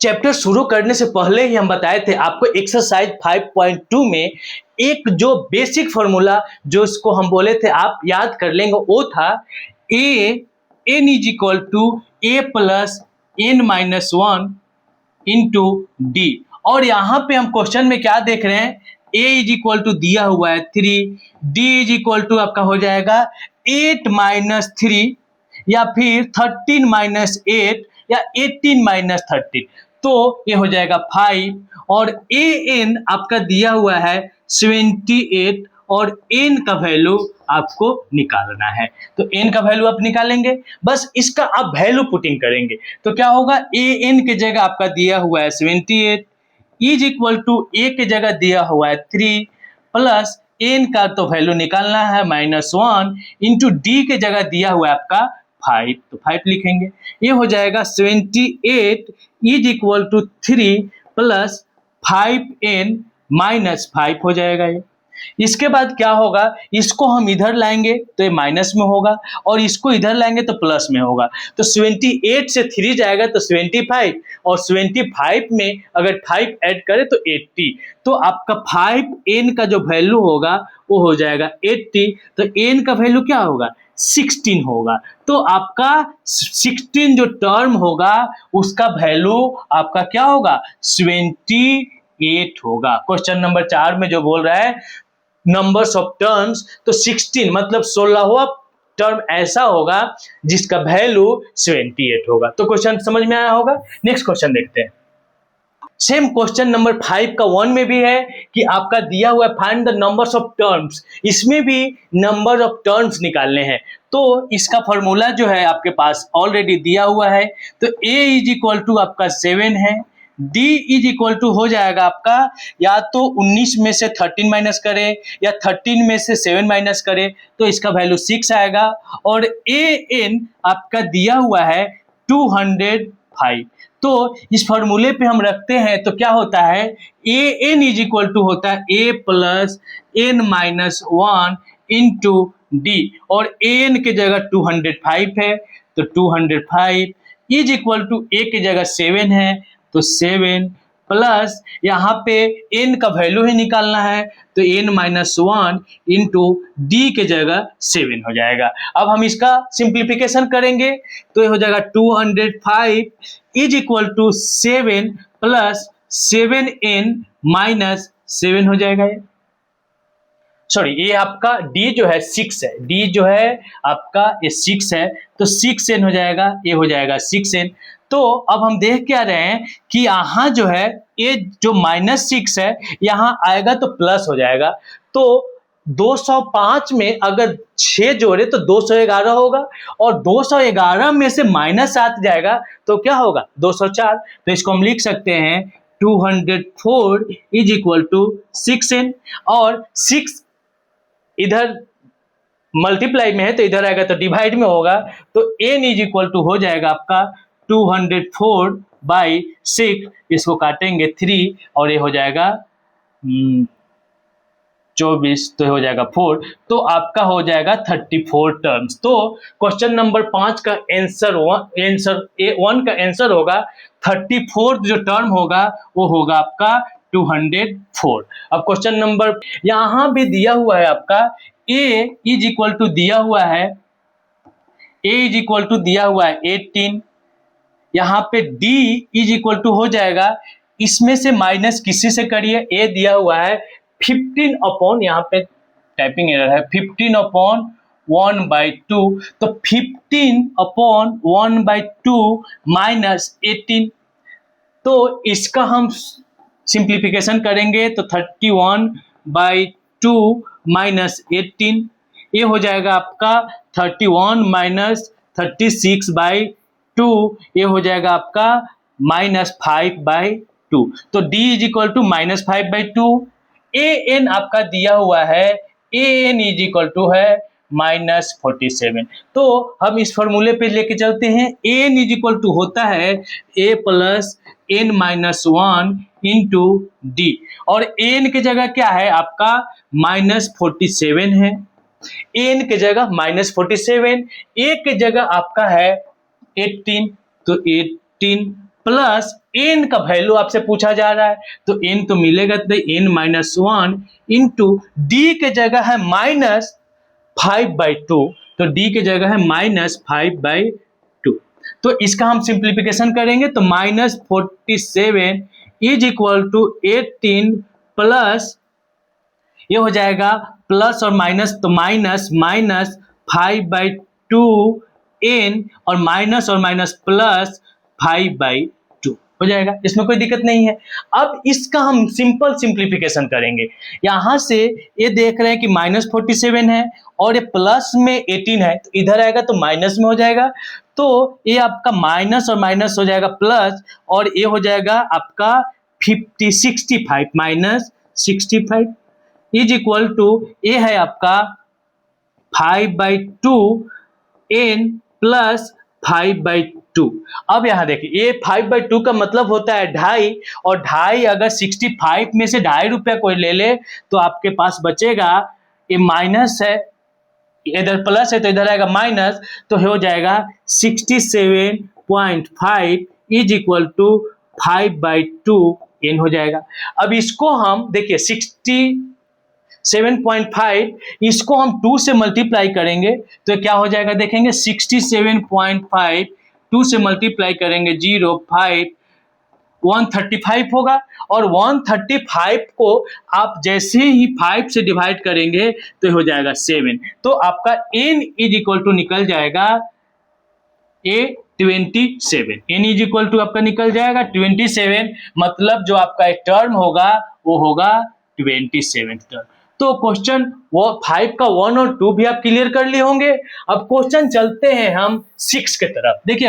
Chapter शुरू करने से पहले ही हम बताए थे आपको एक्सरसाइज 5.2 में एक जो बेसिक फॉर्मूला जो इसको हम बोले थे आप याद कर लेंगे, वो था n is equal to a plus N minus one into D. और यहाँ पे हम क्वेश्चन में क्या देख रहे हैं, ए इज इक्वल टू दिया हुआ है 3, डी इज इक्वल टू आपका हो जाएगा 8 माइनस 3 या फिर 13 माइनस 8 या 18 माइनस 13, तो ये हो जाएगा 5। और ए एन आपका दिया हुआ है 78 और एन का वैल्यू आपको निकालना है। तो एन का वैल्यू आप निकालेंगे, बस इसका आप वैल्यू पुटिंग करेंगे तो क्या होगा, ए एन के जगह आपका दिया हुआ है 78 इज इक्वल टू ए के जगह दिया हुआ है 3 प्लस एन का तो वैल्यू निकालना है -1 इंटू डी के जगह दिया हुआ है आपका 5, तो 5 लिखेंगे। ये हो जाएगा 78 is equal to 3 plus 5n minus 5 हो जाएगा ये। इसके बाद क्या होगा, इसको हम इधर लाएंगे तो ये माइनस में होगा और इसको इधर लाएंगे तो प्लस में होगा। तो 78 से 3 जाएगा तो 75 और 75 में अगर 5 ऐड करें तो 80, तो आपका 5n का जो वैल्यू होगा वो हो जाएगा 80। तो n का वैल्यू क्या होगा, 16 होगा। तो आपका 16 जो टर्म होगा उसका वैल्यू आपका क्या होगा, 28 होगा। क्वेश्चन नंबर 4 में जो बोल रहा है नंबर्स ऑफ टर्म्स, तो 16 मतलब 16वां टर्म ऐसा होगा जिसका वैल्यू 78 होगा। तो क्वेश्चन समझ में आया होगा। नेक्स्ट क्वेश्चन देखते हैं। सेम क्वेश्चन नंबर 5 का 1 में भी है कि आपका दिया हुआ है find the numbers of terms, इसमें भी नंबर ऑफ टर्म्स निकालने हैं। तो इसका फॉर्मूला जो है आपके पास ऑलरेडी दिया हुआ है। तो a इज इक्वल टू आपका 7 है, d इज इक्वल टू हो जाएगा आपका या तो 19 में से 13 माइनस करें या 13 में से 7 माइनस करें तो इसका वैल्यू 6 आएगा। और an आपका दिया हुआ है 205। तो इस फॉर्मूले पे हम रखते हैं तो क्या होता है, A N is equal to होता है A plus N minus 1 into D, और ए एन के जगह 205 है तो 205 इज इक्वल टू ए की जगह 7 है तो 7 प्लस यहाँ पे n का वैल्यू ही निकालना है तो n माइनस 1 इंटू डी के जगह 7 हो जाएगा। अब हम इसका सिंप्लीफिकेशन करेंगे तो ये हो जाएगा 205 is equal to 7 plus 7n minus 7 हो जाएगा। ये सॉरी, ये आपका d जो है 6 है, d जो है आपका ये 6 है तो 6n हो जाएगा, ये हो जाएगा 6n। तो अब हम देख क्या रहे हैं कि यहाँ जो है ये जो -6 है यहाँ आएगा तो प्लस हो जाएगा। तो 205 में अगर 6 जोड़े तो 211 होगा और 211 में से -7 जाएगा तो क्या होगा, 204। तो इसको हम लिख सकते हैं 204 इज इक्वल टू 6n, और 6 इधर मल्टीप्लाई में है तो इधर आएगा तो डिवाइड में होगा तो n इज इक्वल टू हो जाएगा आपका 204 बाई 6, इसको काटेंगे 3 और ये हो जाएगा 24, तो हो जाएगा 4, तो आपका हो जाएगा 34 टर्म्स। तो क्वेश्चन नंबर 5 का आंसर 1 का आंसर होगा 34 जो टर्म होगा वो होगा आपका 204। अब क्वेश्चन नंबर यहाँ भी दिया हुआ है आपका a इज इक्वल टू दिया हुआ है, a इज इक्वल टू दिया हुआ है 18, यहाँ पे d इज इक्वल टू हो जाएगा, इसमें से माइनस किसी से करिए, a दिया हुआ है 15 अपॉन, यहाँ पे टाइपिंग एरर है, 15 अपॉन 1/2, तो 15 अपॉन 1/2 माइनस 18। तो इसका हम सिंप्लीफिकेशन करेंगे तो 31/2 माइनस 18, ये हो जाएगा आपका 31 माइनस 36/2, ये हो जाएगा आपका -5/2। तो d is equal to -5/2। A n आपका दिया हुआ है, A N is equal to है -47। तो हम इस फॉर्मूले पे लेके चलते हैं, A N is equal to होता है a plus n minus 1 into D, और n की जगह क्या है आपका -47 है, n की जगह -47, a की जगह आपका है 18, तो 18 प्लस n का वैल्यू आपसे पूछा जा रहा है, तो n तो मिलेगा तो n-1 इंटू डी के जगह है -5/2, तो d के जगह है -5/2। तो इसका हम सिंप्लीफिकेशन करेंगे तो -47 इज इक्वल टू 18 प्लस ये हो जाएगा प्लस और माइनस, तो -5/2 n और माइनस प्लस 5/2 हो जाएगा। इसमें कोई दिक्कत नहीं है। अब इसका हम सिंपल सिंप्लीफिकेशन करेंगे। यहां से ये देख रहे हैं कि -47 है और ये प्लस में 18 है, तो इधर आएगा तो माइनस में हो जाएगा, तो ये आपका माइनस और माइनस हो जाएगा प्लस, और ये हो जाएगा आपका 65 -65 इज इक्वल टू ये है आपका 5/2 n प्लस 5/2। अब यहाँ देखिए ये 5/2 का मतलब होता है 2.5, और 2.5 अगर 65 में से 2.5 रुपया कोई ले ले तो आपके पास बचेगा, ये माइनस है इधर प्लस है तो इधर आएगा माइनस, तो हो जाएगा 67.5 इज इक्वल टू 5/2 n हो जाएगा। अब इसको हम देखिए 67.5 इसको हम 2 से मल्टीप्लाई करेंगे तो क्या हो जाएगा देखेंगे, 67.5 2 से मल्टीप्लाई करेंगे 0.5 135 होगा, और 135 को आप जैसे ही 5 से डिवाइड करेंगे तो हो जाएगा 7, तो आपका n इज इक्वल टू निकल जाएगा 27, n इज इक्वल टू आपका निकल जाएगा 27, मतलब जो आपका एक टर्म होगा वो होगा 27 टर्म। तो क्वेश्चन वो 5 का 1 और 2 भी आप क्लियर कर लिए होंगे। अब क्वेश्चन चलते हैं हम 6 के तरफ। देखिए